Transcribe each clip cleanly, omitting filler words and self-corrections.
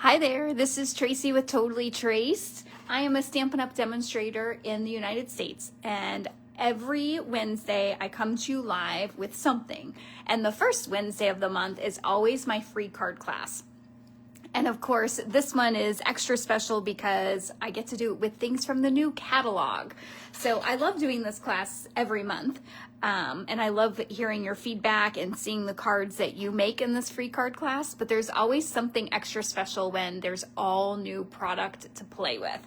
Hi there, this is Tracy with Totally Traced. I am a Stampin' Up! Demonstrator in the United States, and every Wednesday I come to you live with something. And the first Wednesday of the month is always my free card class. And of course, this one is extra special because I get to do it with things from the new catalog. So I love doing this class every month. And I love hearing your feedback and seeing the cards that you make in this free card class. But there's always something extra special when there's all new product to play with.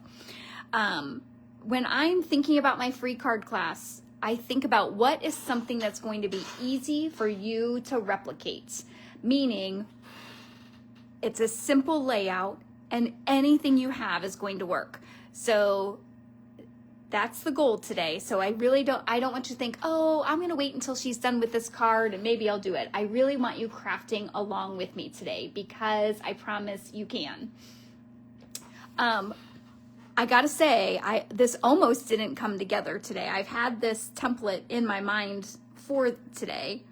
When I'm thinking about my free card class, I think about what is something that's going to be easy for you to replicate. Meaning, it's a simple layout and anything you have is going to work. So that's the goal today. So I don't want you to think, oh, I'm gonna wait until she's done with this card and maybe I'll do it. I really want you crafting along with me today because I promise you can. I gotta say, this almost didn't come together today. I've had this template in my mind for today,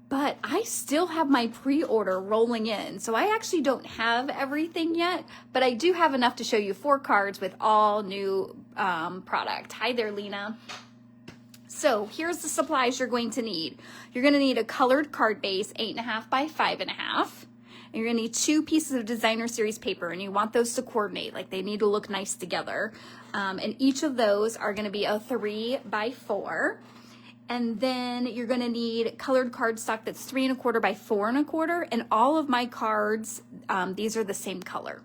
but I still have my pre-order rolling in. So I actually don't have everything yet, but I do have enough to show you 4 cards with all new product. Hi there, Lena. So here's the supplies you're going to need. You're gonna need a colored card base, 8.5 by 5.5. And you're gonna need 2 pieces of designer series paper, and you want those to coordinate, like they need to look nice together. And each of those are gonna be a 3 by 4. And then you're gonna need colored cardstock that's 3 1/4 by 4 1/4. And all of my cards, these are the same color,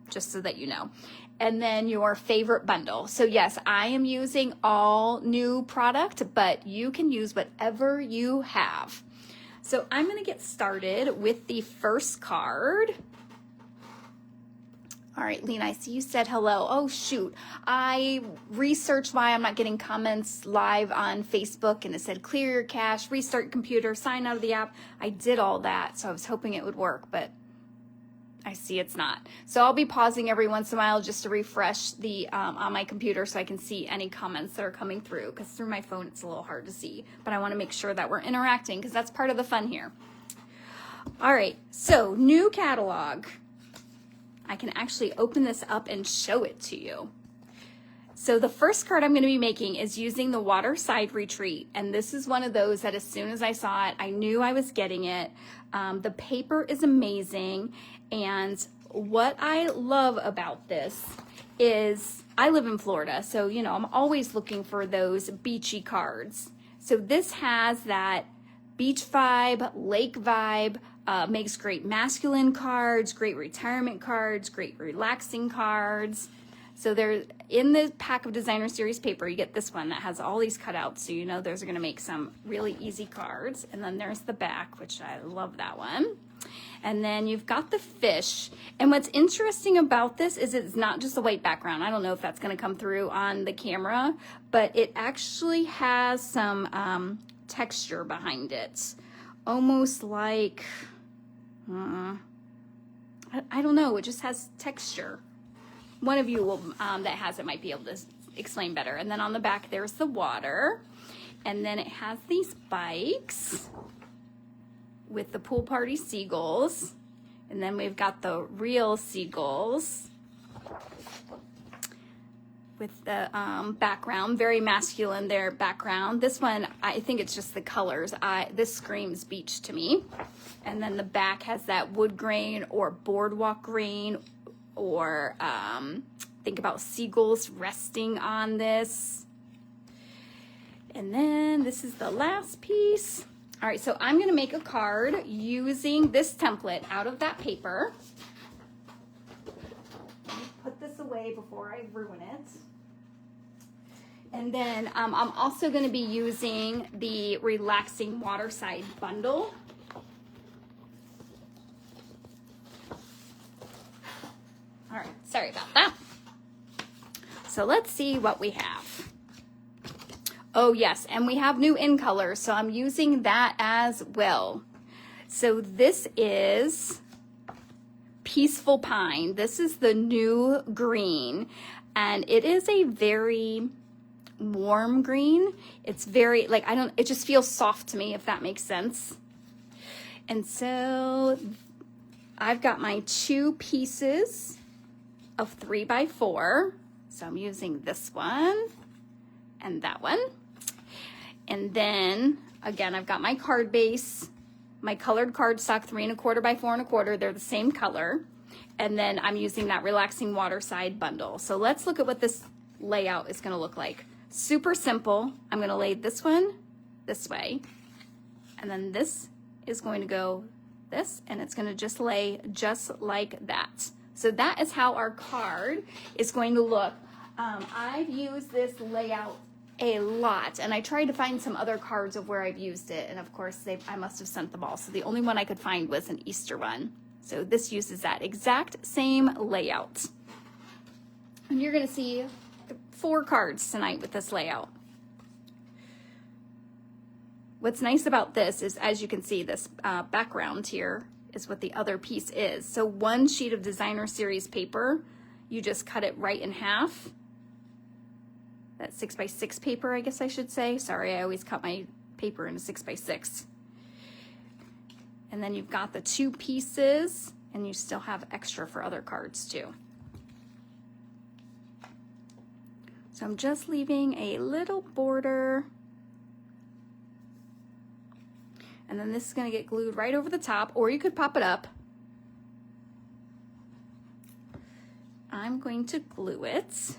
just so that you know. And then your favorite bundle. So yes, I am using all new product, but you can use whatever you have. So I'm gonna get started with the first card. All right, Lena, I see you said hello. Oh, shoot. I researched why I'm not getting comments live on Facebook, and it said clear your cache, restart your computer, sign out of the app. I did all that, so I was hoping it would work, but I see it's not. So I'll be pausing every once in a while just to refresh the on my computer so I can see any comments that are coming through, because through my phone it's a little hard to see, but I want to make sure that we're interacting because that's part of the fun here. All right, so new catalog. I can actually open this up and show it to you. So the first card I'm going to be making is using the Waterside Retreat. And this is one of those that as soon as I saw it, I knew I was getting it. The paper is amazing. And what I love about this is I live in Florida. So, you know, I'm always looking for those beachy cards. So this has that beach vibe, lake vibe, makes great masculine cards, great retirement cards, great relaxing cards. So they're in the pack of designer series paper. You get this one that has all these cutouts, so you know those are going to make some really easy cards. And then there's the back, which I love that one. And then you've got the fish. And what's interesting about this is it's not just a white background. I don't know if that's going to come through on the camera, but it actually has some texture behind it, almost like I don't know, it just has texture. One of you will that has it might be able to explain better. And then on the back there's the water, and then it has these bikes with the pool party seagulls, and then we've got the real seagulls with the background, very masculine there background. This one, I think it's just the colors. This screams beach to me. And then the back has that wood grain or boardwalk grain, or think about seagulls resting on this. And then this is the last piece. All right, so I'm gonna make a card using this template out of that paper. Let me put this away before I ruin it. And then I'm also going to be using the Relaxing Waterside bundle. All right, sorry about that. So let's see what we have. Oh yes, and we have new in colors, so I'm using that as well. So this is Peaceful Pine. This is the new green, and it is a very warm green. It's very, like, it just feels soft to me, if that makes sense. And so I've got my 2 pieces of 3x4. So I'm using this one and that one. And then again, I've got my card base, my colored cardstock 3 1/4 by 4 1/4. They're the same color. And then I'm using that relaxing waterside bundle. So let's look at what this layout is going to look like. Super simple. I'm going to lay this one this way. And then this is going to go this, and it's going to just lay just like that. So that is how our card is going to look. I've used this layout a lot, and I tried to find some other cards of where I've used it, and of course I must have sent them all. So the only one I could find was an Easter one. So this uses that exact same layout. And you're going to see 4 cards tonight with this layout. What's nice about this is, as you can see, this background here is what the other piece is. So 1 sheet of designer series paper, you just cut it right in half. That 6x6 paper, I guess I should say. Sorry, I always cut my paper into 6x6. And then you've got the 2 pieces, and you still have extra for other cards too. So I'm just leaving a little border. And then this is going to get glued right over the top, or you could pop it up. I'm going to glue it.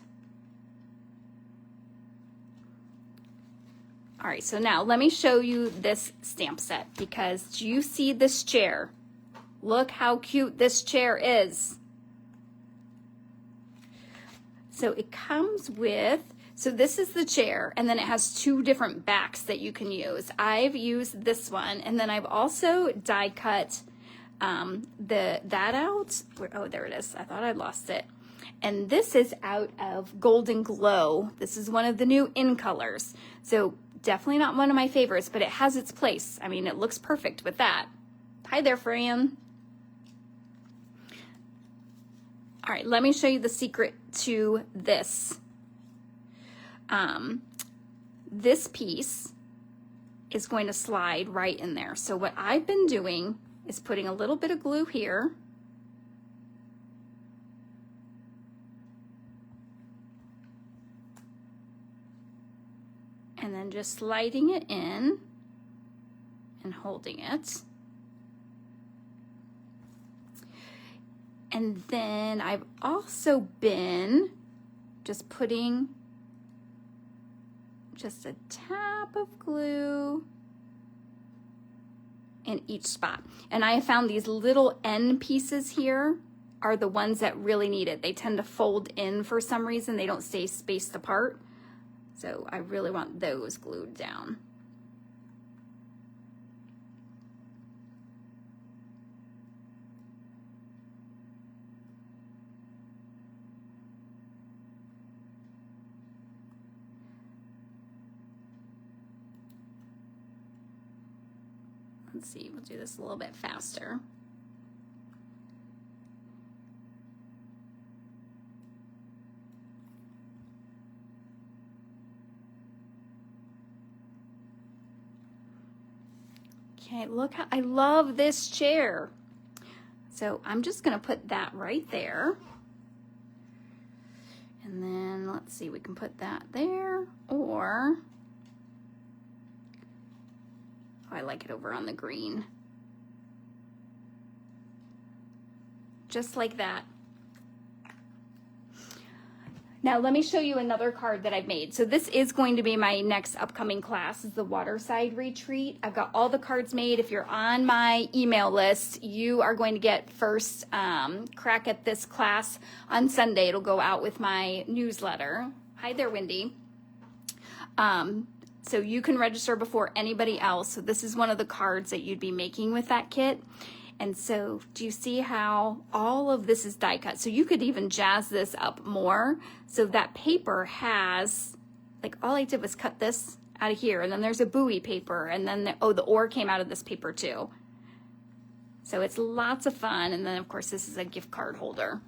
All right, so now let me show you this stamp set, because do you see this chair? Look how cute this chair is. So it comes with, so this is the chair, and then it has 2 different backs that you can use. I've used this one, and then I've also die cut that out. Oh, there it is. I thought I'd lost it. And this is out of Golden Glow. This is one of the new in colors. So definitely not one of my favorites, but it has its place. I mean, it looks perfect with that. Hi there, Fran. All right, let me show you the secret to this. This piece is going to slide right in there. So what I've been doing is putting a little bit of glue here. And then just sliding it in and holding it. And then I've also been just putting just a tap of glue in each spot. And I have found these little end pieces here are the ones that really need it. They tend to fold in for some reason. They don't stay spaced apart. So I really want those glued down. Let's see, we'll do this a little bit faster. Okay, look how I love this chair. So I'm just gonna put that right there. And then let's see, we can put that there, or I like it over on the green. Just like that. Now let me show you another card that I've made. So this is going to be my next upcoming class, is the Waterside Retreat. I've got all the cards made. If you're on my email list, you are going to get first crack at this class on Sunday. It'll go out with my newsletter. Hi there, Wendy. So you can register before anybody else. So this is one of the cards that you'd be making with that kit. And so do you see how all of this is die cut? So you could even jazz this up more. So that paper has, like, all I did was cut this out of here, and then there's a buoy paper, and then the oar came out of this paper too. So it's lots of fun. And then of course this is a gift card holder.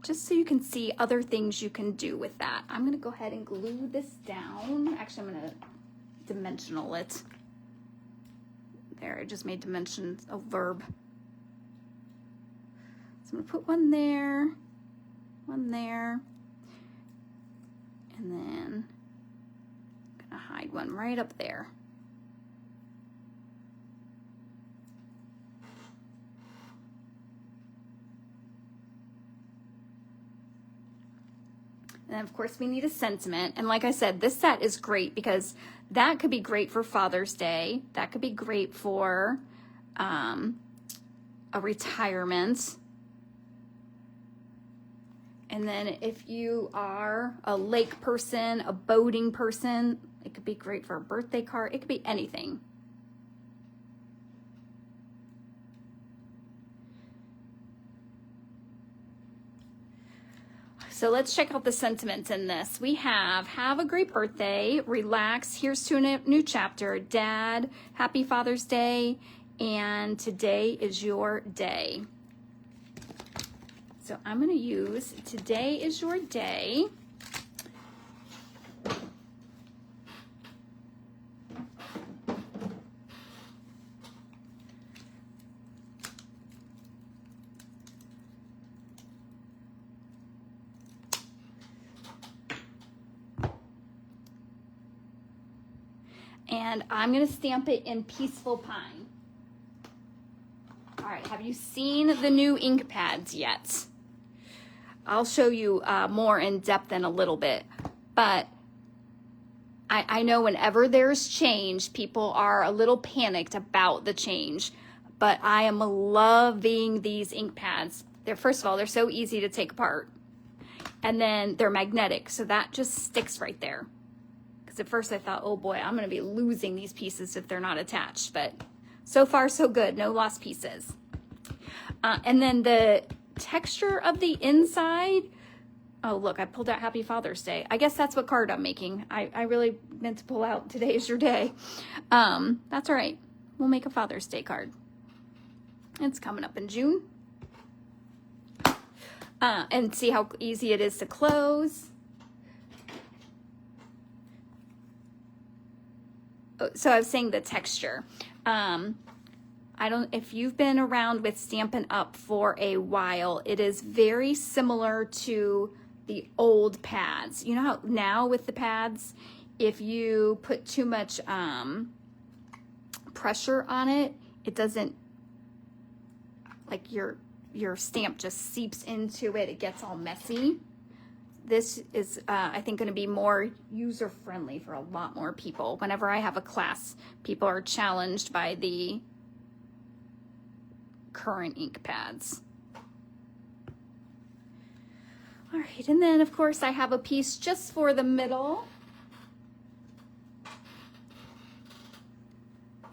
Just so you can see other things you can do with that. I'm gonna go ahead and glue this down. Actually, I'm gonna dimensional it There, I just made to mention a verb. So I'm gonna put one there, and then I'm gonna hide one right up there. And then of course we need a sentiment. And like I said, this set is great because that could be great for Father's Day. That could be great for a retirement. And then if you are a lake person, a boating person, it could be great for a birthday card. It could be anything. So let's check out the sentiments in this. We have a great birthday, relax, here's to a new chapter, Dad, happy Father's Day, and today is your day. So I'm gonna use today is your day. And I'm gonna stamp it in Peaceful Pine. All right, have you seen the new ink pads yet? I'll show you more in depth in a little bit, but I know whenever there's change, people are a little panicked about the change, but I am loving these ink pads. First of all, they're so easy to take apart, and then they're magnetic, so that just sticks right there. Because at first I thought, oh boy, I'm gonna be losing these pieces if they're not attached, but so far so good, no lost pieces. And then the texture of the inside, oh look, I pulled out Happy Father's Day. I guess that's what card I'm making. I really meant to pull out Today is Your Day. That's all right, we'll make a Father's Day card. It's coming up in June. And see how easy it is to close. So I was saying the texture. If you've been around with Stampin' Up! For a while, it is very similar to the old pads. You know how now with the pads, if you put too much pressure on it, it doesn't, like your stamp just seeps into it, it gets all messy. This is, I think, going to be more user-friendly for a lot more people. Whenever I have a class, people are challenged by the current ink pads. All right, and then, of course, I have a piece just for the middle.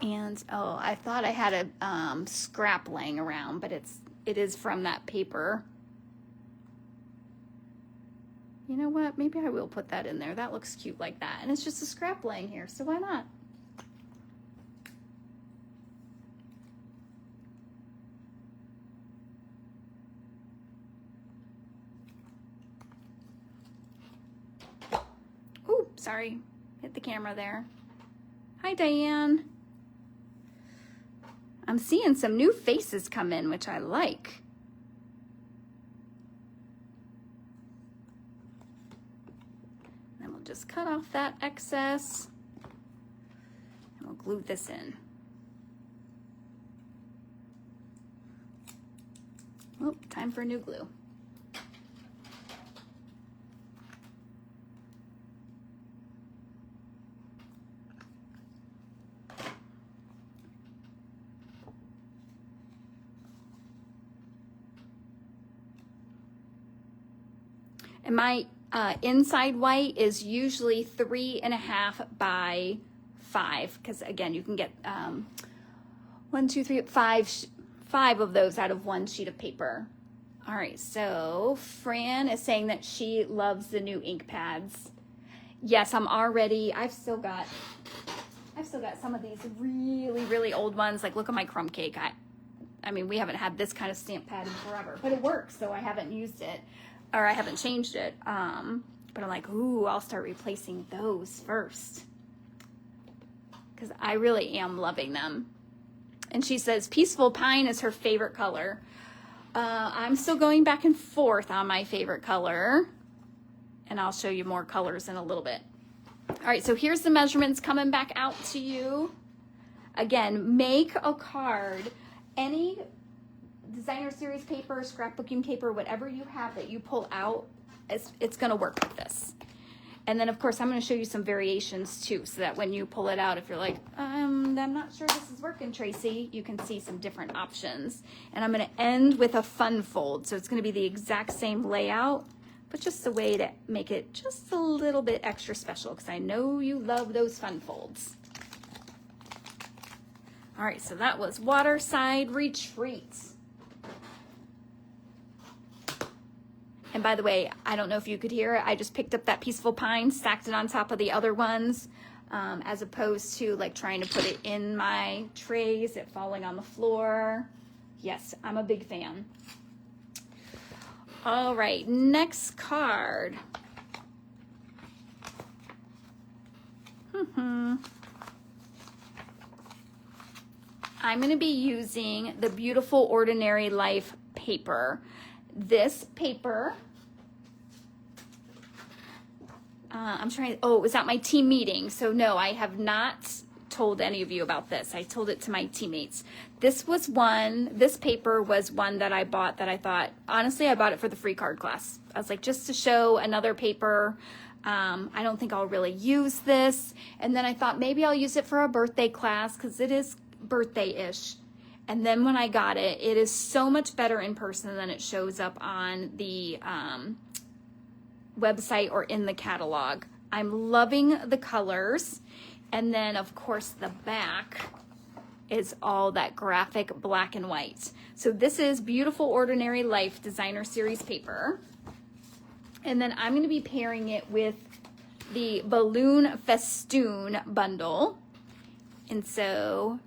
And, oh, I thought I had a scrap laying around, but it is from that paper. You know what? Maybe I will put that in there. That looks cute like that. And it's just a scrap laying here, so why not? Ooh, sorry. Hit the camera there. Hi, Diane. I'm seeing some new faces come in, which I like. Just cut off that excess and we'll glue this in. Oh, time for new glue. And my inside white is usually 3.5 by 5, because again, you can get 1, 2, 3, 5 of those out of one sheet of paper. All right, so Fran is saying that she loves the new ink pads. Yes, I've still got some of these really, really old ones. Like, look at my crumb cake. I mean, we haven't had this kind of stamp pad in forever, but it works, so I haven't used it. Or I haven't changed it, but I'm like, ooh, I'll start replacing those first, because I really am loving them. And she says peaceful pine is her favorite color. I'm still going back and forth on my favorite color, and I'll show you more colors in a little bit. All right, so here's the measurements coming back out to you. Again, make a card. Any designer series paper, scrapbooking paper, whatever you have that you pull out, it's going to work with this. And then, of course, I'm going to show you some variations, too, so that when you pull it out, if you're like, I'm not sure this is working, Tracy, you can see some different options. And I'm going to end with a fun fold. So it's going to be the exact same layout, but just a way to make it just a little bit extra special, because I know you love those fun folds. All right, so that was Waterside Retreat. And by the way, I don't know if you could hear it, I just picked up that peaceful pine, stacked it on top of the other ones, as opposed to like trying to put it in my trays, it falling on the floor. Yes, I'm a big fan. All right, next card. I'm going to be using the Beautiful Ordinary Life paper. This paper, it was at my team meeting. So no, I have not told any of you about this. I told it to my teammates. This paper was one that I bought that I thought, honestly, I bought it for the free card class. I was like, just to show another paper. I don't think I'll really use this. And then I thought maybe I'll use it for a birthday class because it is birthday-ish. And then when I got it, it is so much better in person than it shows up on the website or in the catalog. I'm loving the colors. And then, of course, the back is all that graphic black and white. So this is Beautiful Ordinary Life Designer Series paper. And then I'm going to be pairing it with the Balloon Festoon bundle. And so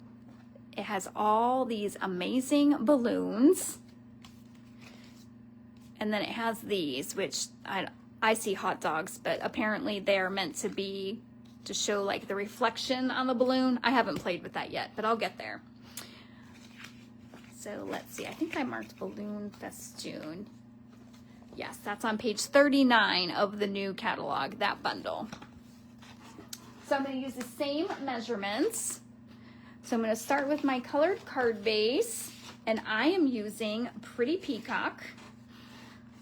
it has all these amazing balloons. And then it has these, which I see hot dogs, but apparently they're meant to be to show like the reflection on the balloon. I haven't played with that yet, but I'll get there. So let's see, I think I marked Balloon Festoon. Yes, that's on page 39 of the new catalog, that bundle. So I'm going to use the same measurements. So I'm going to start with my colored card base, and I am using Pretty Peacock.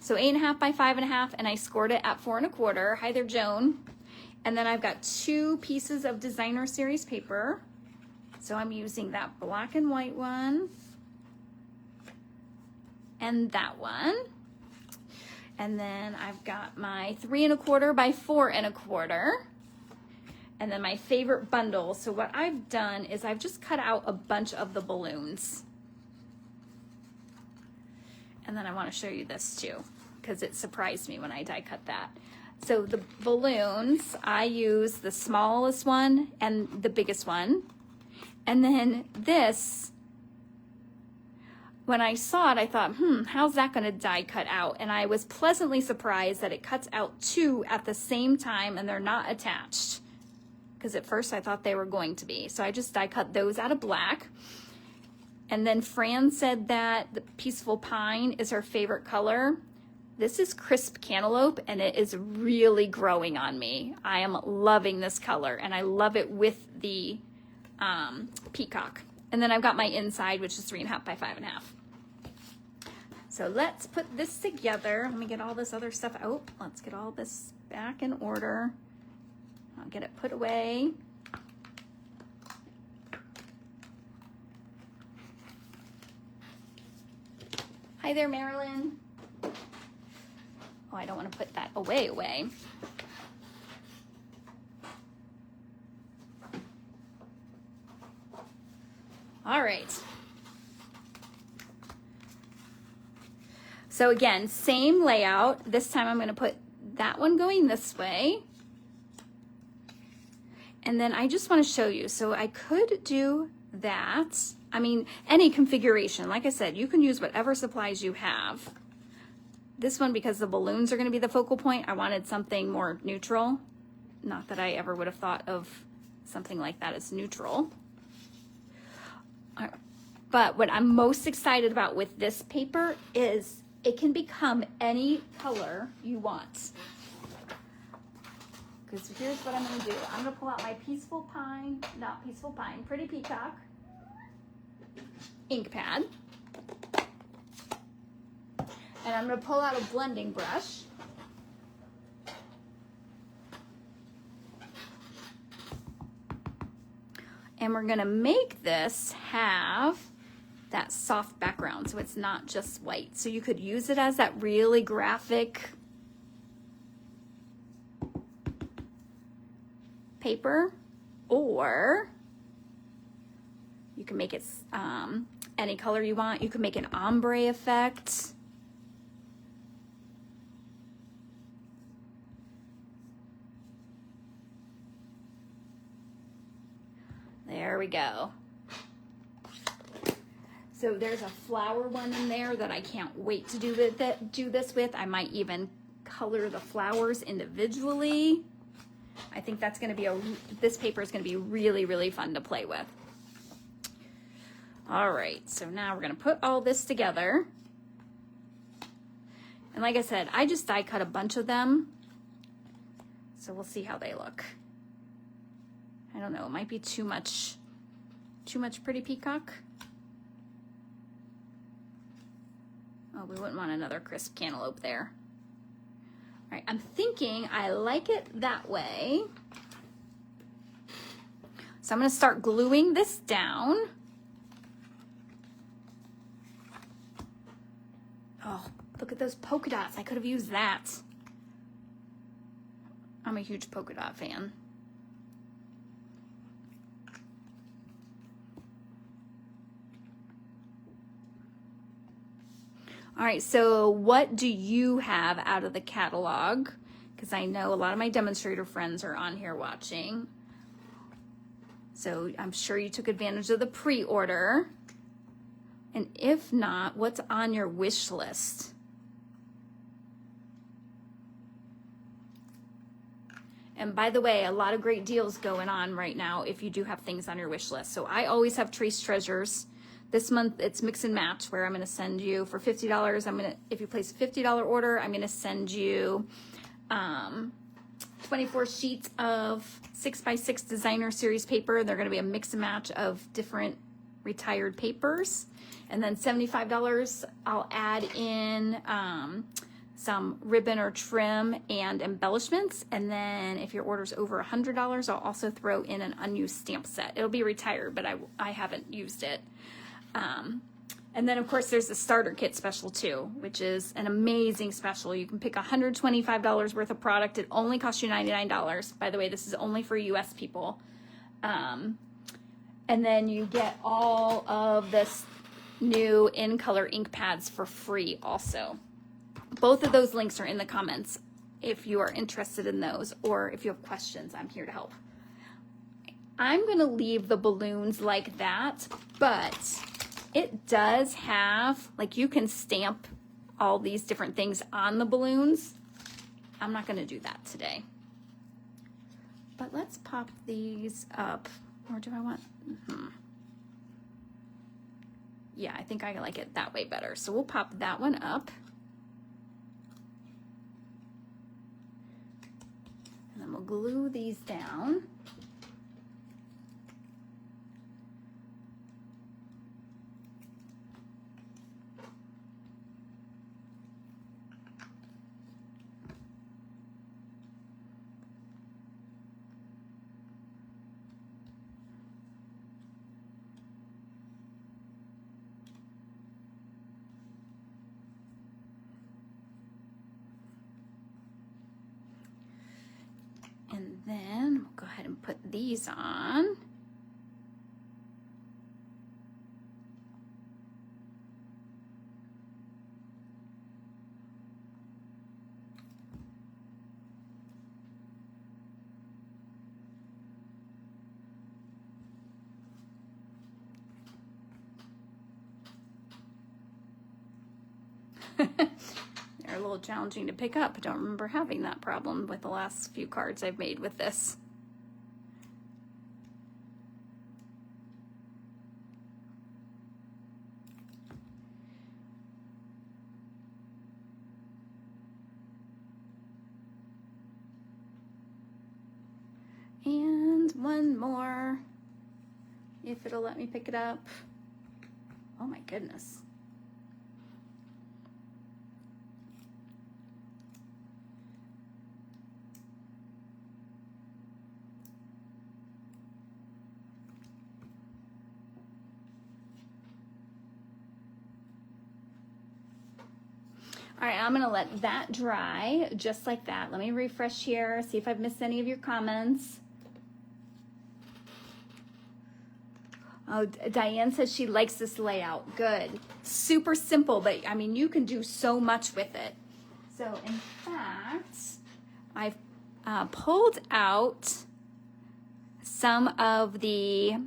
So 8.5 by 5.5, and I scored it at 4 1/4. Hi there, Joan. And then I've got 2 pieces of designer series paper. So I'm using that black and white one and that one. And then I've got my 3 1/4 by 4 1/4. And then my favorite bundle. So what I've done is I've just cut out a bunch of the balloons. And then I want to show you this too, because it surprised me when I die cut that. So the balloons, I use the smallest one and the biggest one. And then this, when I saw it, I thought, how's that going to die cut out? And I was pleasantly surprised that it cuts out 2 at the same time and they're not attached. Because at first I thought they were going to be. So I just die cut those out of black. And then Fran said that the Peaceful Pine is her favorite color. This is Crisp Cantaloupe, and it is really growing on me. I am loving this color, and I love it with the peacock. And then I've got my inside, which is 3.5 by 5.5. So let's put this together. Let me get all this other stuff out. Let's get all this back in order. I'll get it put away. Hi there, Marilyn. Oh, I don't want to put that away. All right. So again, same layout. This time I'm going to put that one going this way. And then I just want to show you. So I could do that. I mean, any configuration. Like I said, you can use whatever supplies you have. This one, because the balloons are going to be the focal point, I wanted something more neutral. Not that I ever would have thought of something like that as neutral. But what I'm most excited about with this paper is it can become any color you want. Because here's what I'm gonna do. I'm gonna pull out my Pretty Peacock ink pad. And I'm gonna pull out a blending brush. And we're gonna make this have that soft background, so it's not just white. So you could use it as that really graphic paper, or you can make it any color you want. You can make an ombre effect. There we go. So there's a flower one in there that I can't wait to do this with. I might even color the flowers individually. I think that's going to be this paper is going to be really, really fun to play with. All right, so now we're going to put all this together. And like I said, I just die cut a bunch of them. So we'll see how they look. I don't know, it might be too much Pretty Peacock. Oh, we wouldn't want another crisp cantaloupe there. All right, I'm thinking I like it that way. So I'm gonna start gluing this down. Oh, look at those polka dots. I could have used that. I'm a huge polka dot fan. All right, so what do you have out of the catalog? Because I know a lot of my demonstrator friends are on here watching. So I'm sure you took advantage of the pre-order. And if not, what's on your wish list? And by the way, a lot of great deals going on right now if you do have things on your wish list. So I always have Trace Treasures. This month it's mix and match, where I'm going to send you for $50. If you place a $50 order, I'm going to send you 24 sheets of 6x6 designer series paper. They're going to be a mix and match of different retired papers. And then $75, I'll add in some ribbon or trim and embellishments. And then if your order's over $100, I'll also throw in an unused stamp set. It'll be retired, but I haven't used it. And then of course there's the starter kit special too, which is an amazing special. You can pick $125 worth of product. It only costs you $99. By the way, this is only for US people. And then you get all of this new in color ink pads for free also. Both of those links are in the comments if you are interested in those, or if you have questions, I'm here to help. I'm gonna leave the balloons like that, but it does have, like, you can stamp all these different things on the balloons. I'm not gonna do that today. But let's pop these up, or do I want, Yeah, I think I like it that way better. So we'll pop that one up. And then we'll glue these down. And then we'll go ahead and put these on. They're a little challenging to pick up. I don't remember having that problem with the last few cards I've made with this. one more, if it'll let me pick it up. Oh my goodness. All right, I'm gonna let that dry just like that. Let me refresh here, see if I've missed any of your comments. Oh, Diane says she likes this layout. Good. Super simple, but I mean, you can do so much with it. So in fact, I've pulled out some of the,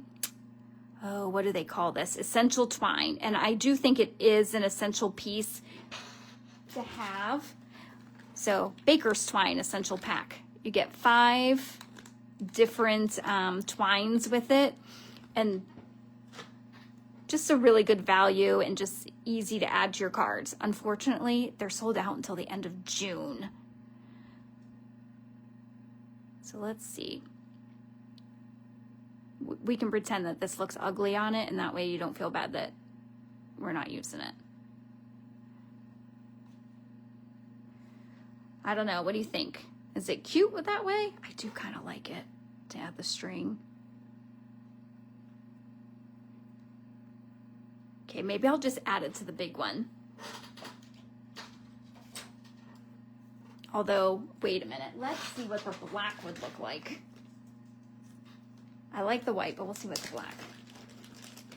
oh, what do they call this? Essential twine. And I do think it is an essential piece to have. So Baker's Twine Essential Pack. You get 5 different twines with it, and just a really good value and just easy to add to your cards. Unfortunately, they're sold out until the end of June. So let's see. We can pretend that this looks ugly on it, and that way you don't feel bad that we're not using it. I don't know. What do you think? Is it cute with that way? I do kind of like it to add the string. Okay, maybe I'll just add it to the big one. Although, wait a minute. Let's see what the black would look like. I like the white, but we'll see what the black.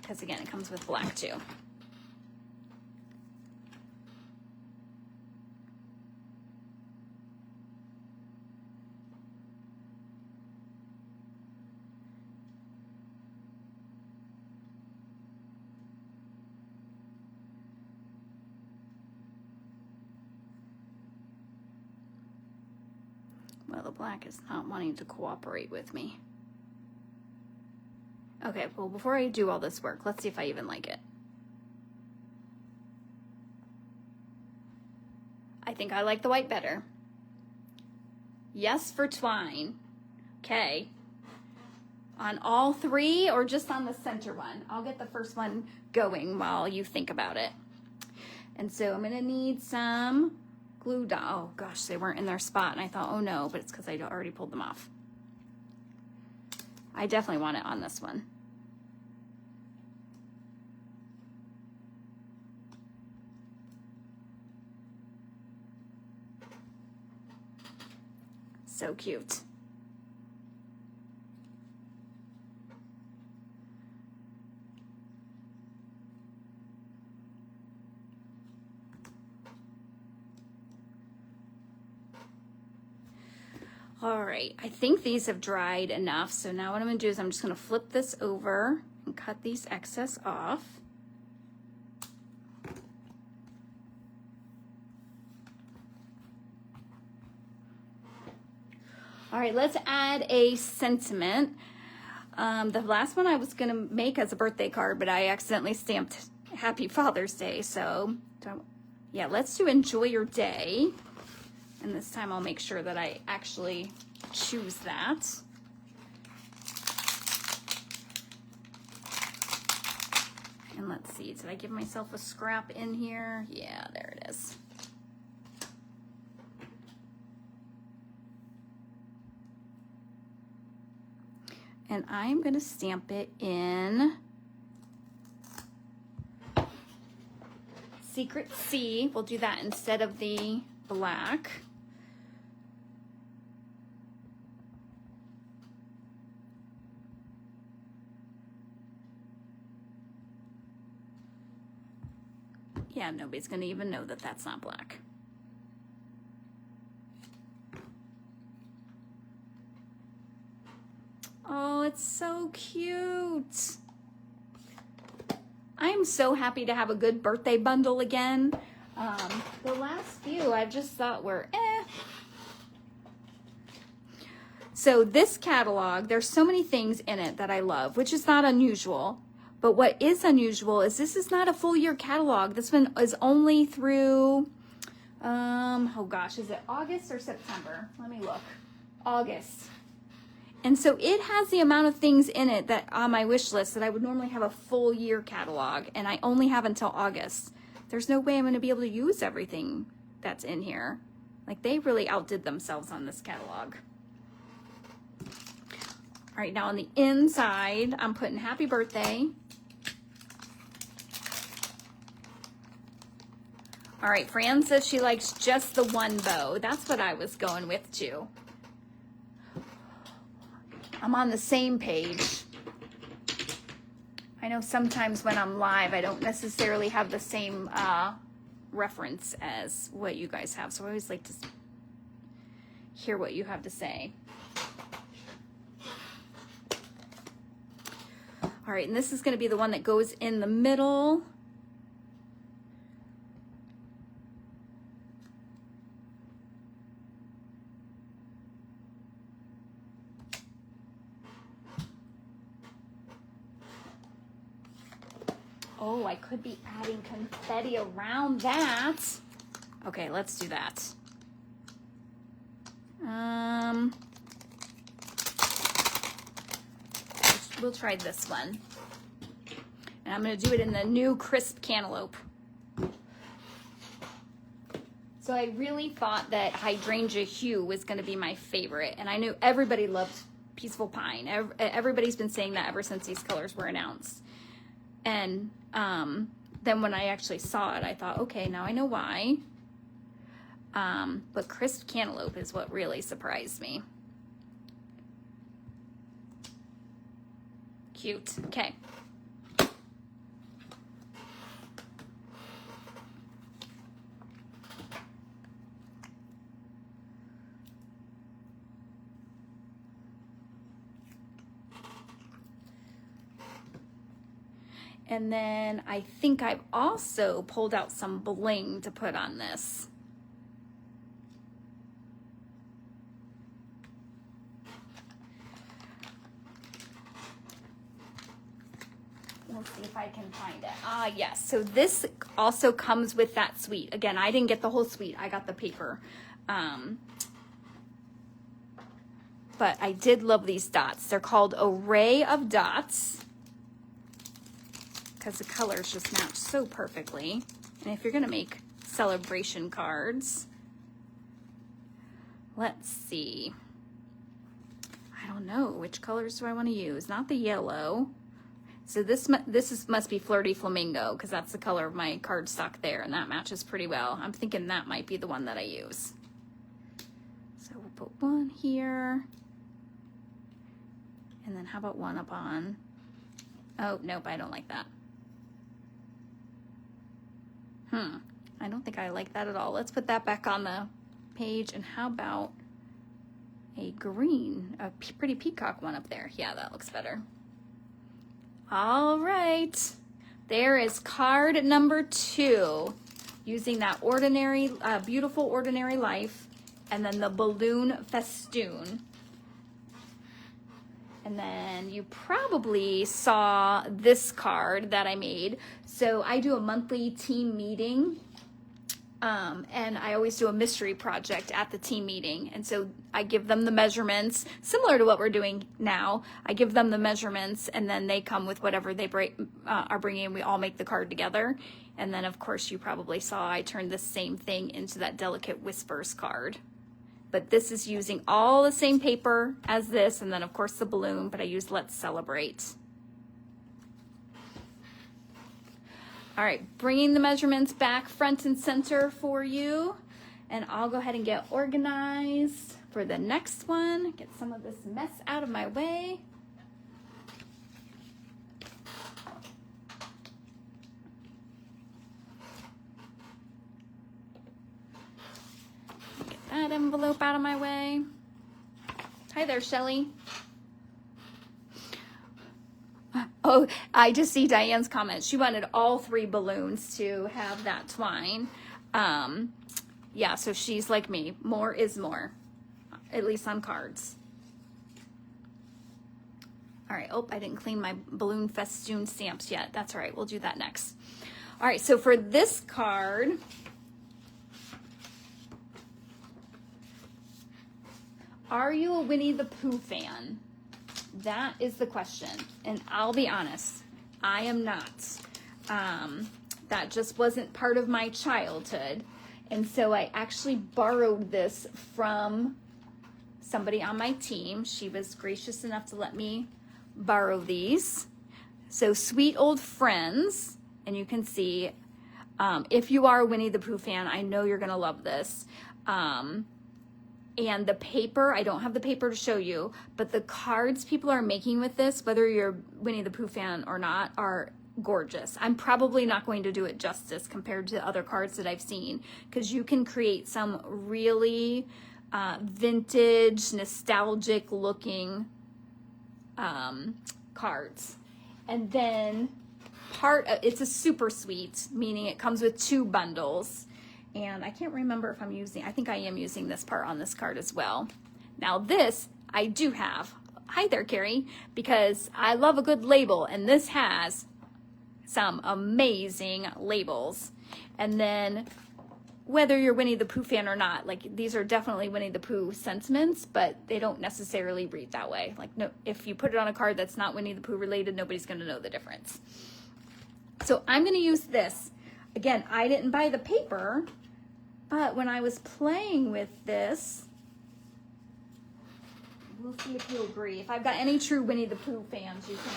Because again, it comes with black too. Well, the black is not wanting to cooperate with me. Okay, well, before I do all this work, let's see if I even like it. I think I like the white better. Yes for twine. Okay. On all 3 or just on the center one? I'll get the first one going while you think about it. And so I'm gonna need some glue dot. Oh gosh, they weren't in their spot, and I thought, oh no, but it's because I already pulled them off. I definitely want it on this one. So cute. All right, I think these have dried enough. So now what I'm gonna do is I'm just gonna flip this over and cut these excess off. All right, let's add a sentiment. The last one I was gonna make as a birthday card, but I accidentally stamped Happy Father's Day. So yeah, let's do enjoy your day. And this time I'll make sure that I actually choose that. And let's see, did I give myself a scrap in here? Yeah, there it is. And I'm gonna stamp it in Secret C. We'll do that instead of the black. Yeah, nobody's gonna even know that that's not black. Oh, it's so cute. I am so happy to have a good birthday bundle again. The last few I just thought were eh. So this catalog, there's so many things in it that I love, which is not unusual. But what is unusual is this is not a full year catalog. This one is only through, oh gosh, is it August or September? Let me look. August. And so it has the amount of things in it that on my wish list that I would normally have a full year catalog, and I only have until August. There's no way I'm going to be able to use everything that's in here. Like, they really outdid themselves on this catalog. All right, now on the inside, I'm putting happy birthday. All right, Fran says she likes just the one bow. That's what I was going with too. I'm on the same page. I know sometimes when I'm live, I don't necessarily have the same reference as what you guys have. So I always like to hear what you have to say. All right, and this is going to be the one that goes in the middle. Oh, I could be adding confetti around that. Okay, let's do that. We'll try this one. And I'm going to do it in the new crisp cantaloupe. So I really thought that hydrangea hue was going to be my favorite. And I knew everybody loved peaceful pine. Everybody's been saying that ever since these colors were announced. And then when I actually saw it, I thought, okay, now I know why. But crisp cantaloupe is what really surprised me. Cute. Okay. And then I think I've also pulled out some bling to put on this. We'll see if I can find it. Ah, yes. So this also comes with that suite. Again, I didn't get the whole suite. I got the paper. But I did love these dots. They're called Array of Dots, because the colors just match so perfectly. And if you're gonna make celebration cards, let's see. I don't know, which colors do I wanna use? Not the yellow. So this must be Flirty Flamingo, because that's the color of my cardstock there, and that matches pretty well. I'm thinking that might be the one that I use. So we'll put one here. And then how about one up on, oh, nope, I don't like that. I don't think I like that at all. Let's put that back on the page. And how about a green, a pretty peacock one up there? Yeah, that looks better. All right, there is card number 2, using that ordinary, beautiful ordinary life, and then the balloon festoon. And then you probably saw this card that I made. So I do a monthly team meeting, and I always do a mystery project at the team meeting. And so I give them the measurements, similar to what we're doing now. I give them the measurements, and then they come with whatever they are bringing. We all make the card together. And then, of course, you probably saw I turned the same thing into that Delicate Whispers card. But this is using all the same paper as this, and then of course the balloon, but I used Let's Celebrate. All right, bringing the measurements back front and center for you. And I'll go ahead and get organized for the next one. Get some of this mess out of my way. That envelope out of my way. Hi there, Shelly. Oh, I just see Diane's comment. She wanted all 3 balloons to have that twine. Yeah, so she's like me. More is more, at least on cards. All right. Oh, I didn't clean my balloon festoon stamps yet. That's all right. We'll do that next. All right. So for this card, are you a Winnie the Pooh fan? That is the question. And I'll be honest, I am not. That just wasn't part of my childhood. And so I actually borrowed this from somebody on my team. She was gracious enough to let me borrow these. So Sweet Old Friends, and you can see, if you are a Winnie the Pooh fan, I know you're gonna love this. And the paper, I don't have the paper to show you, but the cards people are making with this, whether you're a Winnie the Pooh fan or not, are gorgeous. I'm probably not going to do it justice compared to other cards that I've seen, because you can create some really vintage, nostalgic looking cards. And then it's a super sweet, meaning it comes with 2 bundles. And I can't remember if I think I am using this part on this card as well. Now this I do have. Hi there, Carrie, because I love a good label, and this has some amazing labels. And then whether you're Winnie the Pooh fan or not, like, these are definitely Winnie the Pooh sentiments, but they don't necessarily read that way. Like, no, if you put it on a card that's not Winnie the Pooh related, nobody's going to know the difference. So I'm going to use this. Again, I didn't buy the paper, but when I was playing with this, we'll see if you agree. If I've got any true Winnie the Pooh fans, you can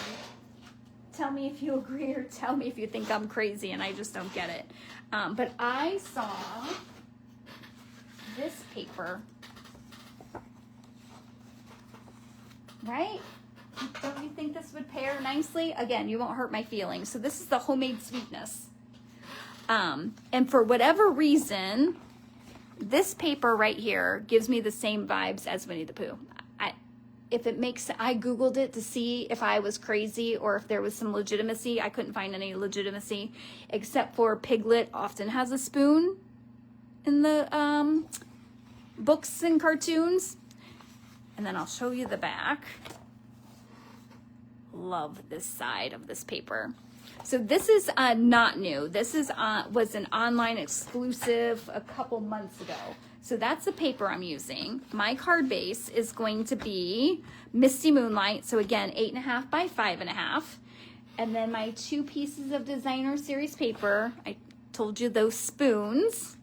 tell me if you agree or tell me if you think I'm crazy and I just don't get it. But I saw this paper, right? Don't you think this would pair nicely? Again, you won't hurt my feelings. So this is the Homemade Sweetness. And for whatever reason, this paper right here gives me the same vibes as Winnie the Pooh. I Googled it to see if I was crazy or if there was some legitimacy. I couldn't find any legitimacy, except for Piglet often has a spoon in the books and cartoons. And then I'll show you the back. Love this side of this paper. So this is not new. This is was an online exclusive a couple months ago. So that's the paper I'm using. My card base is going to be Misty Moonlight. So again, 8.5 by 5.5. And then my 2 pieces of designer series paper. I told you those spoons.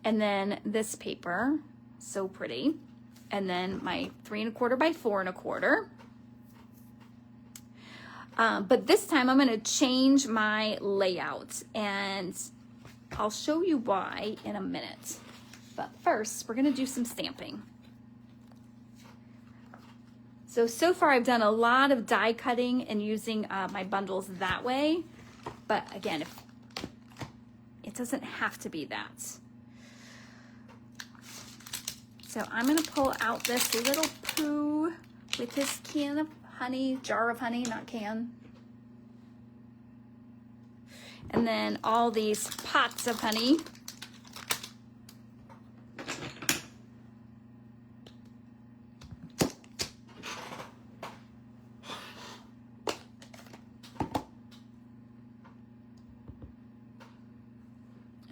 And then this paper, so pretty. And then my 3.25 by 4.25. But this time I'm going to change my layout, and I'll show you why in a minute. But first, we're going to do some stamping. So far I've done a lot of die cutting and using my bundles that way. But again, it doesn't have to be that. So I'm going to pull out this little Pooh with his can of honey, jar of honey, not can. And then all these pots of honey.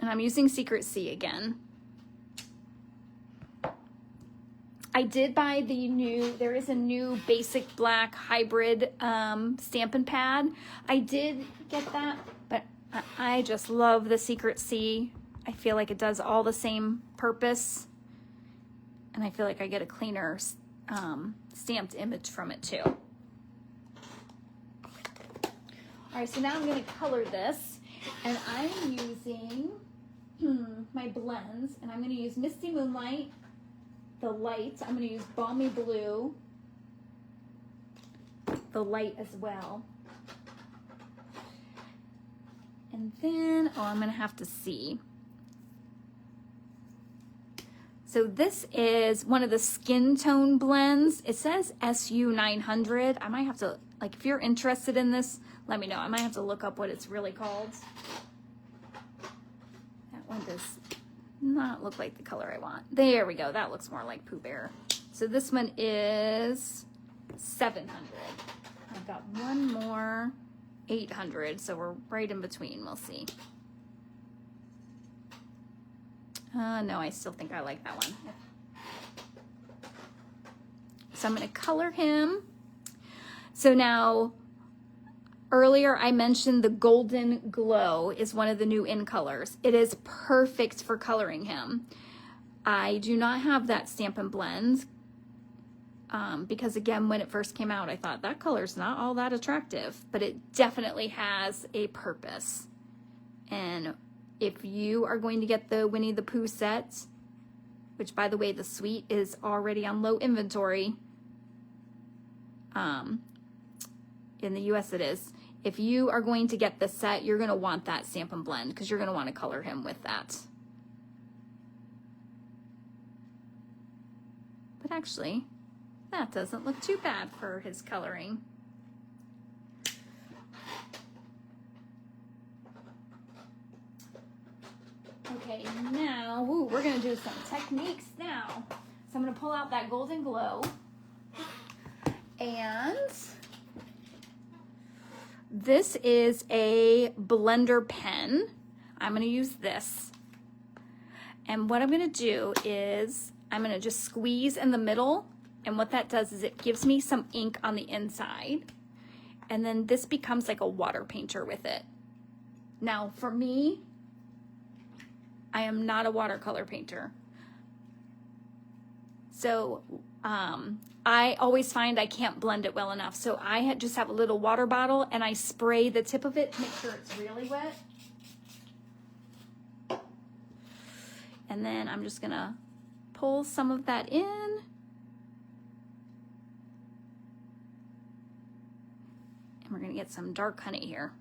And I'm using Secret C again. I did buy there is a new basic black hybrid Stampin' Pad. I did get that, but I just love the Secret C. I feel like it does all the same purpose, and I feel like I get a cleaner stamped image from it too. All right, so now I'm going to color this, and I'm using my blends, and I'm going to use Misty Moonlight, the light. I'm going to use Balmy Blue, the light as well. And then, I'm going to have to see. So this is one of the skin tone blends. It says SU 900. I might have to, like, if you're interested in this, let me know. I might have to look up what it's really called. That one does not look like the color I want. There we go. That looks more like Pooh Bear. So this one is 700. I've got one more, 800. So we're right in between. We'll see. No, I still think I like that one. So I'm going to color him. So now, earlier I mentioned the Golden Glow is one of the new in colors. It is perfect for coloring him. I do not have that Stampin' Blend because again, when it first came out, I thought that color's not all that attractive, but it definitely has a purpose. And if you are going to get the Winnie the Pooh set, which by the way, the suite is already on low inventory, in the US it is. If you are going to get the set, you're going to want that Stampin' Blend because you're going to want to color him with that. But actually, that doesn't look too bad for his coloring. Okay, now, we're going to do some techniques now. So I'm going to pull out that Golden Glow. And this is a blender pen. I'm going to use this. And what I'm going to do is I'm going to just squeeze in the middle. And what that does is it gives me some ink on the inside. And then this becomes like a water painter with it. Now, for me, I am not a watercolor painter. So I always find I can't blend it well enough. So I just have a little water bottle and I spray the tip of it to make sure it's really wet. And then I'm just gonna pull some of that in. And we're gonna get some dark honey here.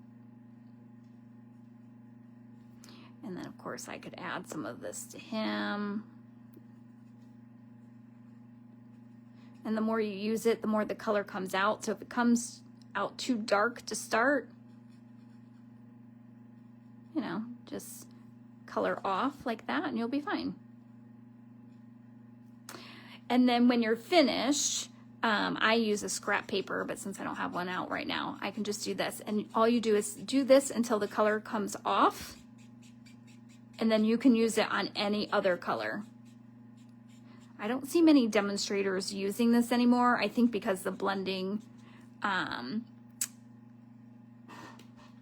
And then of course I could add some of this to him. And the more you use it, the more the color comes out. So if it comes out too dark to start, you know, just color off like that and you'll be fine. And then when you're finished, I use a scrap paper, but since I don't have one out right now, I can just do this. And all you do is do this until the color comes off. And then you can use it on any other color. I don't see many demonstrators using this anymore. I think because the blending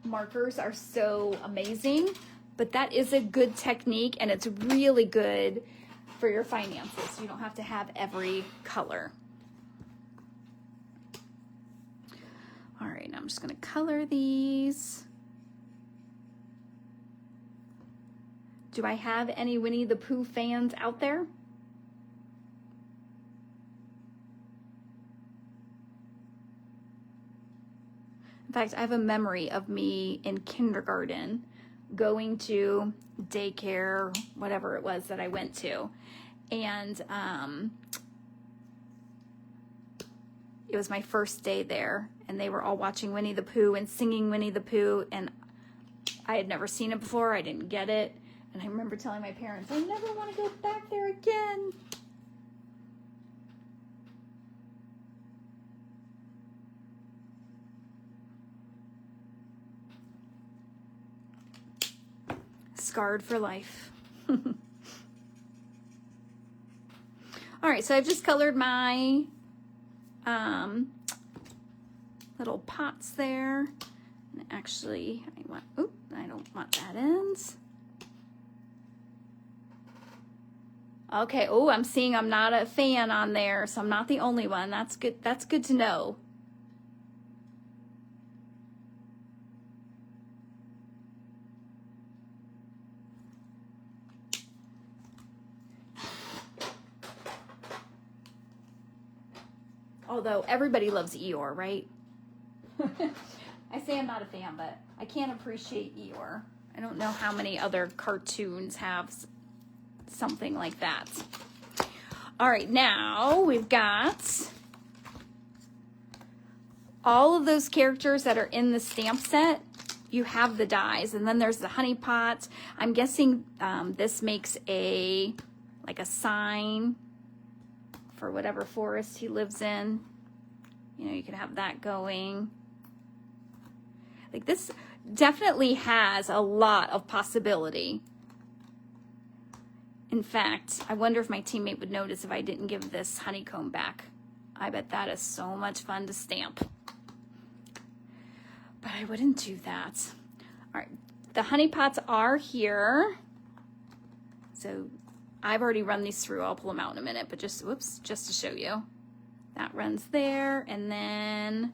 markers are so amazing, but that is a good technique and it's really good for your finances. You don't have to have every color. All right, now I'm just gonna color these. Do I have any Winnie the Pooh fans out there? In fact, I have a memory of me in kindergarten going to daycare, whatever it was that I went to. And it was my first day there. And they were all watching Winnie the Pooh and singing Winnie the Pooh. And I had never seen it before. I didn't get it. And I remember telling my parents, I never want to go back there again. Scarred for life. All right, so I've just colored my little pots there. And actually, I don't want that ends. Okay, oh, I'm seeing I'm not a fan on there, so I'm not the only one. That's good. That's good to know. Although everybody loves Eeyore, right? I say I'm not a fan, but I can't appreciate Eeyore. I don't know how many other cartoons have something like that. All right, now we've got all of those characters that are in the stamp set. You have the dies, and then there's the honey pot. I'm guessing this makes like a sign for whatever forest he lives in. You know, you can have that going. Like, this definitely has a lot of possibility. In fact, I wonder if my teammate would notice if I didn't give this honeycomb back. I bet that is so much fun to stamp. but I wouldn't do that. All right, the honey pots are here. So I've already run these through. I'll pull them out in a minute, but just, whoops, just to show you. That runs there, and then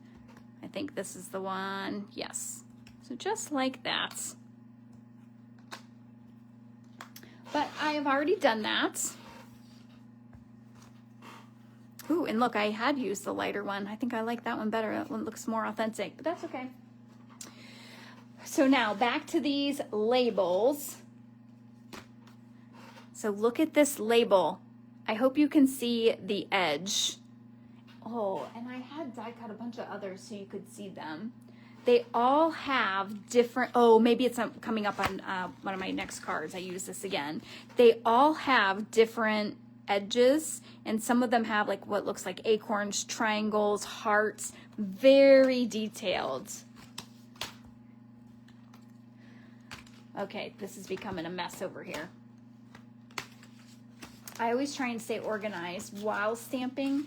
I think this is the one. Yes. So just like that. But I have already done that. Ooh, and look, I had used the lighter one. I think I like that one better. That one looks more authentic, but that's okay. So now back to these labels. So look at this label. I hope you can see the edge. Oh, and I had die cut a bunch of others so you could see them. They all have different, oh, maybe it's coming up on one of my next cards. I use this again. They all have different edges, and some of them have like what looks like acorns, triangles, hearts, very detailed. Okay, this is becoming a mess over here. I always try and stay organized while stamping.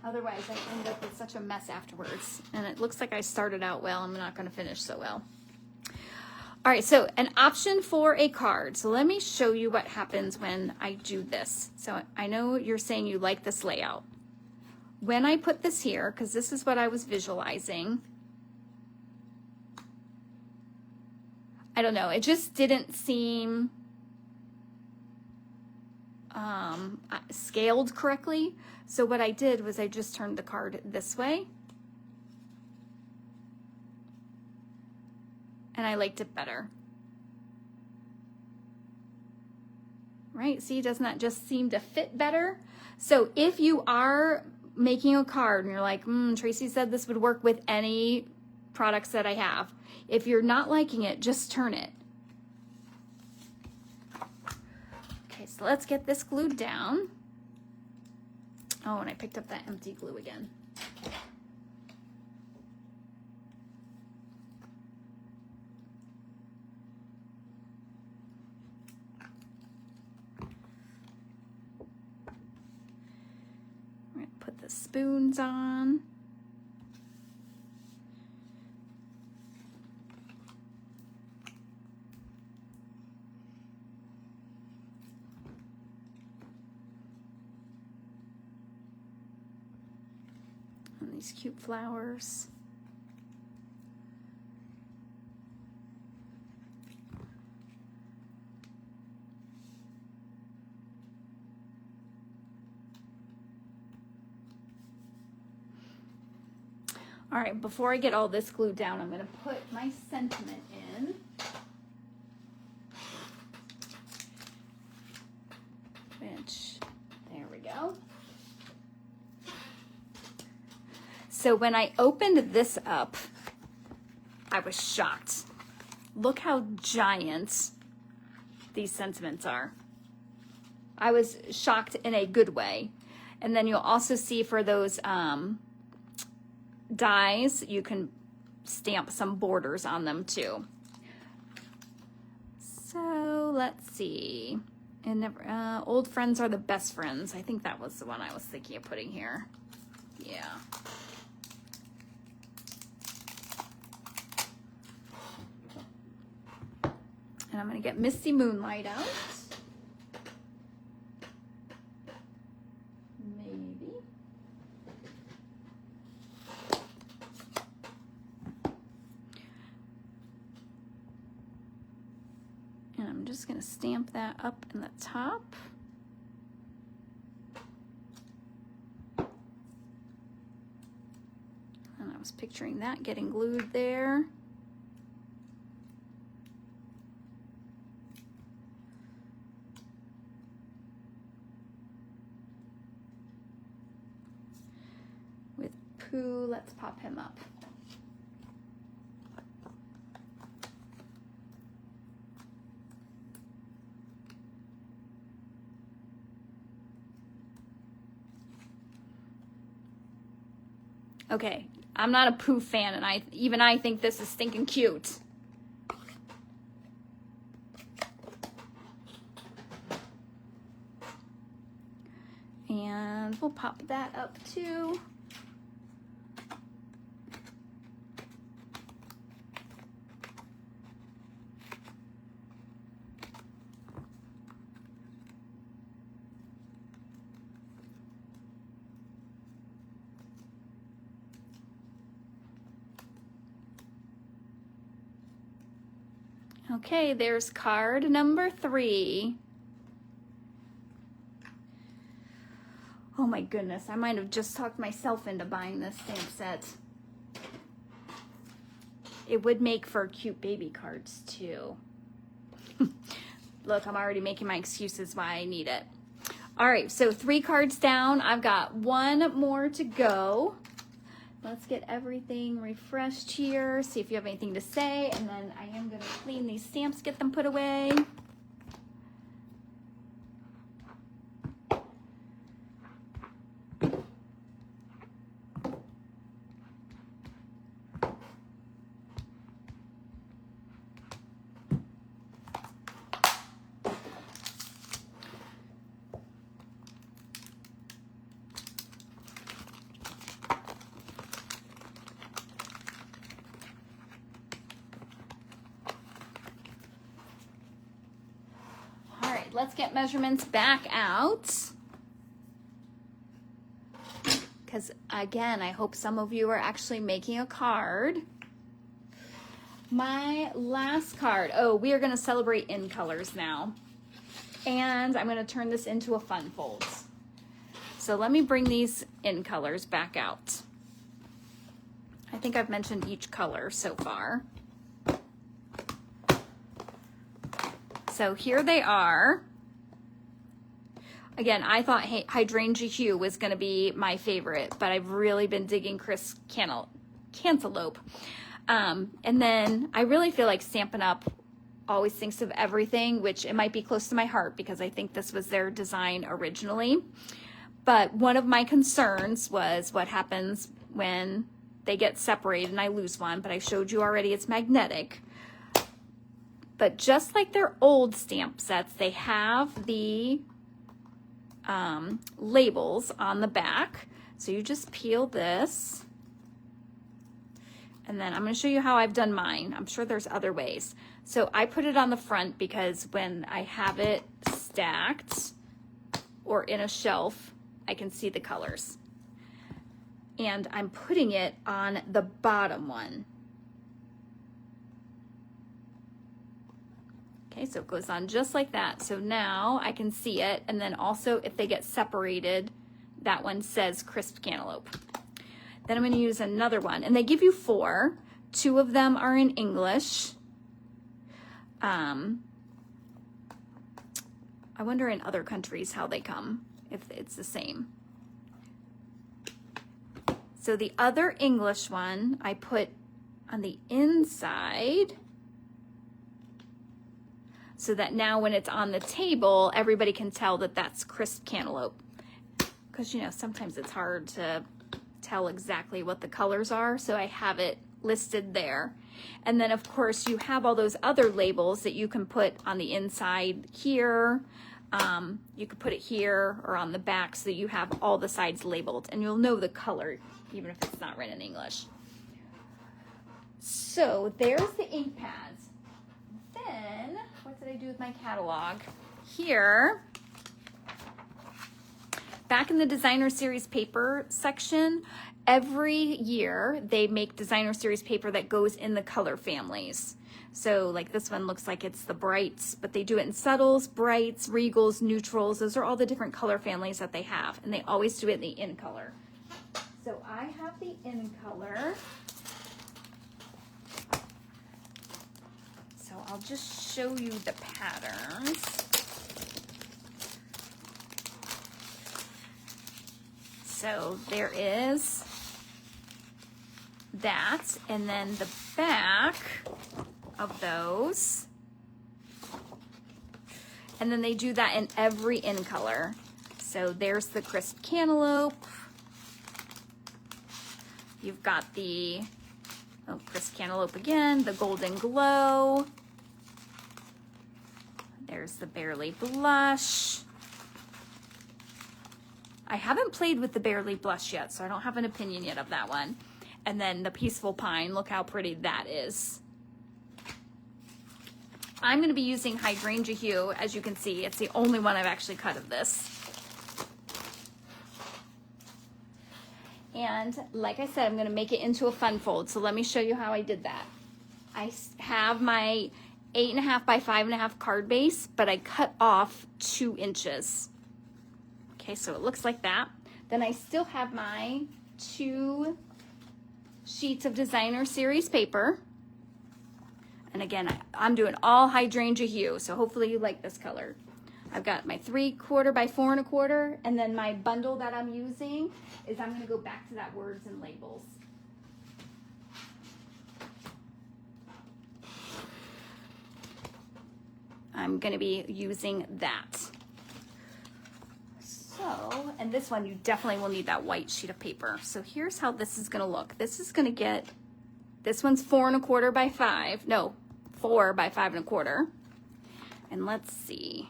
Otherwise, I end up with such a mess afterwards. And it looks like I started out well. I'm not going to finish so well. All right, so an option for a card. So let me show you what happens when I do this. So I know you're saying you like this layout. When I put this here, because this is what I was visualizing, I don't know, it just didn't seem scaled correctly. So what I did was I just turned the card this way. And I liked it better. Right, see, doesn't that just seem to fit better? So if you are making a card and you're like, Tracy said this would work with any products that I have. If you're not liking it, just turn it. Okay, so let's get this glued down. Oh, and I picked up that empty glue again. We're going to put the spoons on. And these cute flowers. All right, before I get all this glued down, I'm going to put my sentiment in. Which, there we go. So when I opened this up, I was shocked. Look how giant these sentiments are. I was shocked in a good way. And then you'll also see for those dies, you can stamp some borders on them too. So let's see. And never, old friends are the best friends. I think that was the one I was thinking of putting here. Yeah. And I'm going to get Misty Moonlight out. Maybe. And I'm just going to stamp that up in the top. And I was picturing that getting glued there. Let's pop him up. Okay, I'm not a Pooh fan, and I think this is stinking cute. And we'll pop that up too. Okay, there's card number 3. Oh my goodness, I might have just talked myself into buying this stamp set. It would make for cute baby cards too. Look, I'm already making my excuses why I need it. All right, so 3 cards down. I've got 1 more to go. Let's get everything refreshed here, see if you have anything to say, and then I am going to clean these stamps, get them put away. Let's get measurements back out. Because again, I hope some of you are actually making a card. My last card. Oh, we are going to celebrate in colors now. And I'm going to turn this into a fun fold. So let me bring these in colors back out. I think I've mentioned each color so far. So here they are. Again, I thought Hydrangea Hue was going to be my favorite, but I've really been digging Crisp Cantaloupe. And then I really feel like Stampin' Up! Always thinks of everything, which it might be close to my heart because I think this was their design originally. But one of my concerns was what happens when they get separated and I lose one, but I showed you already it's magnetic. But just like their old stamp sets, they have the labels on the back. So you just peel this. And then I'm going to show you how I've done mine. I'm sure there's other ways. So I put it on the front because when I have it stacked or in a shelf, I can see the colors. And I'm putting it on the bottom one. Okay, so it goes on just like that. So now I can see it. And then also if they get separated, that one says Crisp Cantaloupe. Then I'm going to use another one. And they give you 4. 2 of them are in English. I wonder in other countries how they come, if it's the same. So the other English one I put on the inside, so that now when it's on the table, everybody can tell that that's Crisp Cantaloupe. Because, you know, sometimes it's hard to tell exactly what the colors are, so I have it listed there. And then, of course, you have all those other labels that you can put on the inside here. You could put it here or on the back so that you have all the sides labeled, and you'll know the color, even if it's not written in English. So there's the ink pads. Then, what did I do with my catalog? Here, back in the designer series paper section, every year they make designer series paper that goes in the color families. So like this one looks like it's the brights, but they do it in subtles, brights, regals, neutrals. Those are all the different color families that they have, and they always do it in the in color. So I have the in color. So I'll just show you the patterns. So there is that, and then the back of those. And then they do that in every in color. So there's the Crisp Cantaloupe. You've got the Crisp Cantaloupe again, the Golden Glow. There's the Barely Blush. I haven't played with the Barely Blush yet, so I don't have an opinion yet of that one. And then the Peaceful Pine, look how pretty that is. I'm going to be using Hydrangea Hue, as you can see. It's the only one I've actually cut of this. And like I said, I'm going to make it into a fun fold. So let me show you how I did that. I have my 8.5 by 5.5 card base, but I cut off 2 inches. Okay, so it looks like that. Then I still have my 2 sheets of designer series paper. And again, I'm doing all hydrangea hue, so hopefully you like this color. I've got my 3/4 by 4.25, and then my bundle that I'm using is, I'm gonna go back to that words and labels. I'm gonna be using that. So, and this one, you definitely will need that white sheet of paper. So here's how this is gonna look. This is gonna get, this one's 4.25 by 5, no, 4 by 5.25. And let's see.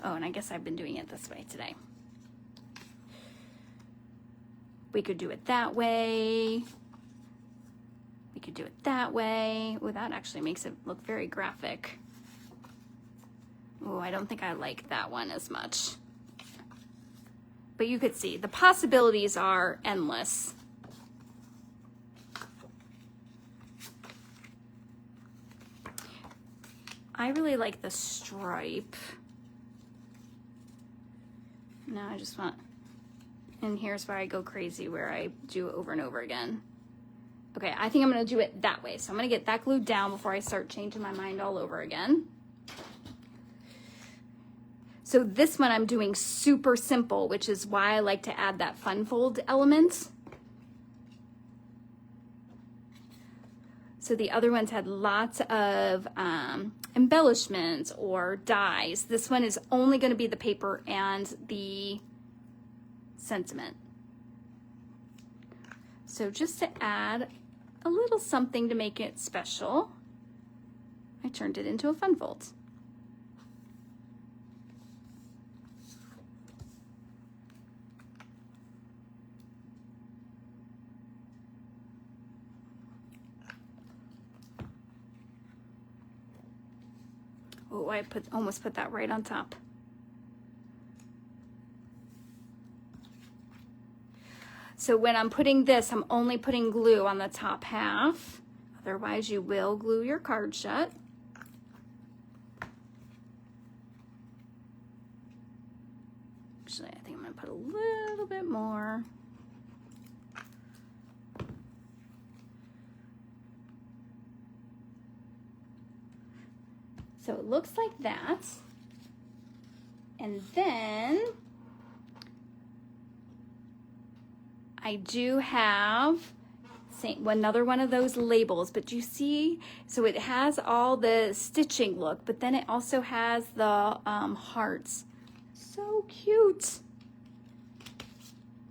Oh, and I guess I've been doing it this way today. We could do it that way. We could do it that way. Oh, that actually makes it look very graphic. Oh, I don't think I like that one as much. But you could see the possibilities are endless. I really like the stripe. Now I just want, and here's where I go crazy, where I do over and over again. Okay, I think I'm gonna do it that way. So I'm gonna get that glued down before I start changing my mind all over again. So this one I'm doing super simple, which is why I like to add that fun fold element. So the other ones had lots of embellishments or dies. This one is only going to be the paper and the sentiment. So just to add a little something to make it special, I turned it into a fun fold. Oh, I almost put that right on top. So when I'm putting this, I'm only putting glue on the top half. Otherwise, you will glue your card shut. Actually, I think I'm gonna put a little bit more. So it looks like that. And then I do have another one of those labels, but you see, so it has all the stitching look, but then it also has the hearts. So cute.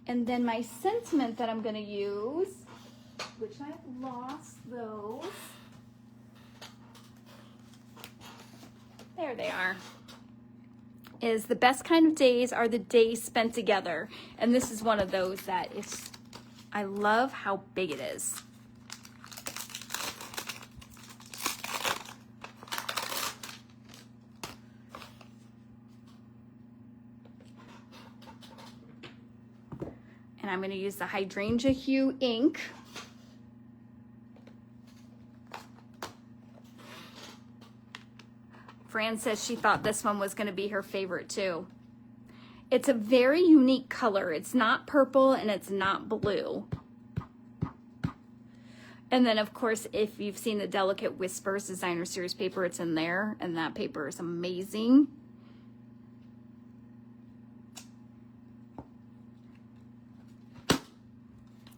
And then my sentiment that I'm gonna use, which I've lost those. There they are. Is the best kind of days are the days spent together. And this is one of those that is, I love how big it is. And I'm going to use the hydrangea hue ink. Fran says she thought this one was going to be her favorite too. It's a very unique color. It's not purple and it's not blue. And then of course, if you've seen the Delicate Whispers designer series paper, it's in there, and that paper is amazing.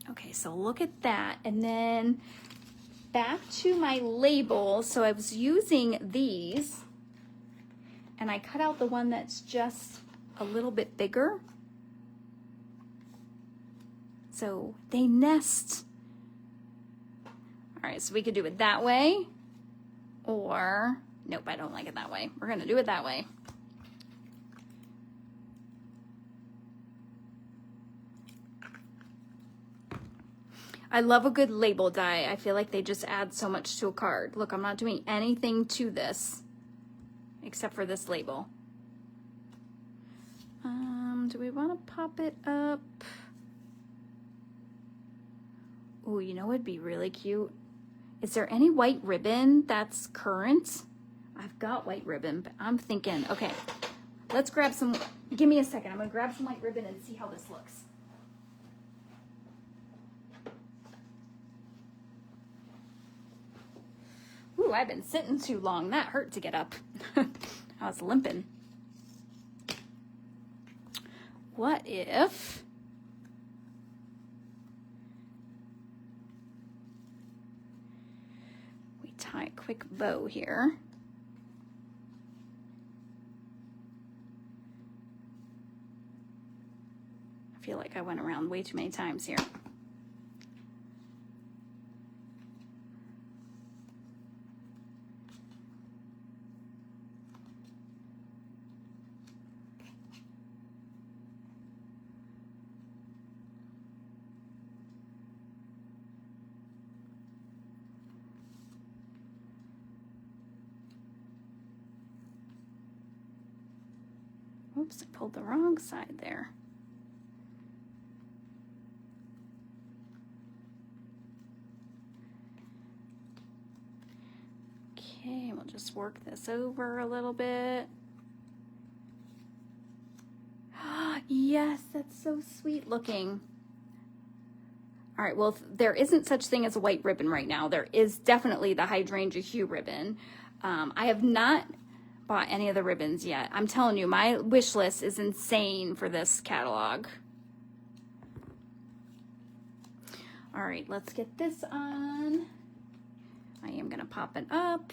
Okay, so look at that. And then back to my label. So I was using these, and I cut out the one that's just a little bit bigger. So they nest. All right, so we could do it that way, or nope, I don't like it that way. We're gonna do it that way. I love a good label die. I feel like they just add so much to a card. Look, I'm not doing anything to this except for this label. Do we want to pop it up? Oh, you know what'd be really cute Is there any white ribbon that's current? I've got white ribbon, but I'm thinking, okay, let's grab some, give me a second. I'm gonna grab some white ribbon and see how this looks. Ooh, I've been sitting too long. That hurt to get up. I was limping. What if we tie a quick bow here? I feel like I went around way too many times here. Oops, I pulled the wrong side there. Okay, we'll just work this over a little bit. Yes, that's so sweet looking. All right, well, there isn't such thing as a white ribbon right now. There is definitely the hydrangea hue ribbon. I have not bought any of the ribbons yet. I'm telling you, my wish list is insane for this catalog. All right, let's get this on. I am gonna pop it up.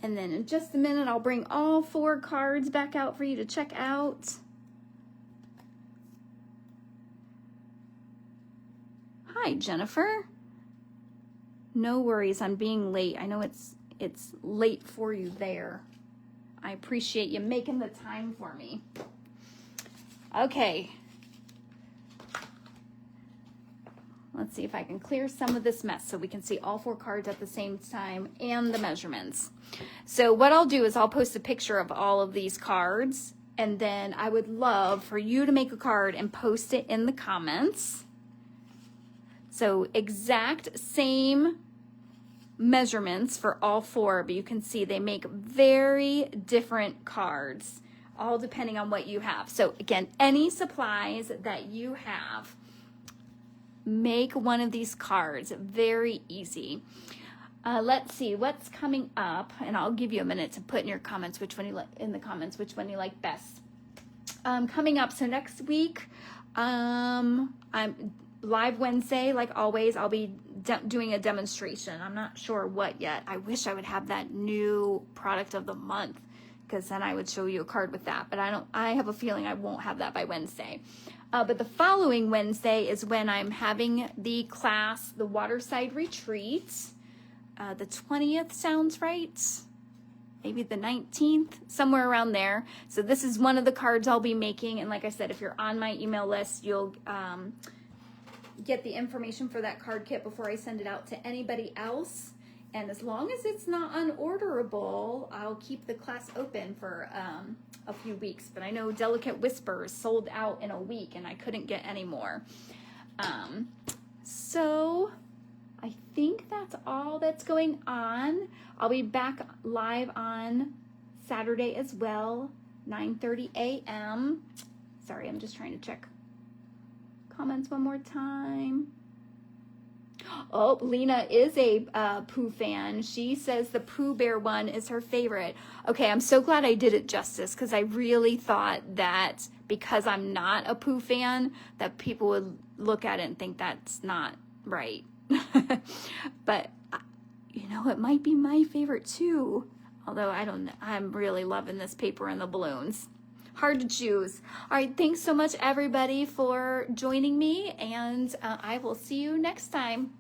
And then in just a minute, I'll bring all 4 cards back out for you to check out. Hi, Jennifer. No worries on being late. I know it's late for you there. I appreciate you making the time for me. Okay. Let's see if I can clear some of this mess so we can see all 4 cards at the same time and the measurements. So what I'll do is I'll post a picture of all of these cards, and then I would love for you to make a card and post it in the comments. So exact same measurements for all 4, but you can see they make very different cards, all depending on what you have. So again, any supplies that you have, make one of these cards. Very easy. Let's see what's coming up, and I'll give you a minute to put in your comments which one you like which one you like best. Coming up, so next week, I'm live Wednesday, like always. I'll be doing a demonstration. I'm not sure what yet. I wish I would have that new product of the month, because then I would show you a card with that, but I have a feeling I won't have that by Wednesday. But the following Wednesday is when I'm having the class, the Waterside Retreat. The 20th sounds right. Maybe the 19th, somewhere around there. So this is one of the cards I'll be making. And like I said, if you're on my email list, you'll get the information for that card kit before I send it out to anybody else. And as long as it's not unorderable, I'll keep the class open for a few weeks. But I know Delicate Whispers sold out in a week, and I couldn't get any more. So I think that's all that's going on. I'll be back live on Saturday as well, 9:30 a.m. Sorry, I'm just trying to check comments one more time. Oh, Lena is a Pooh fan. She says the Pooh Bear one is her favorite. Okay, I'm so glad I did it justice, because I really thought that because I'm not a Pooh fan, that people would look at it and think that's not right. But, you know, it might be my favorite too. Although I'm really loving this paper and the balloons. Hard to choose. All right, thanks so much, everybody, for joining me, and I will see you next time.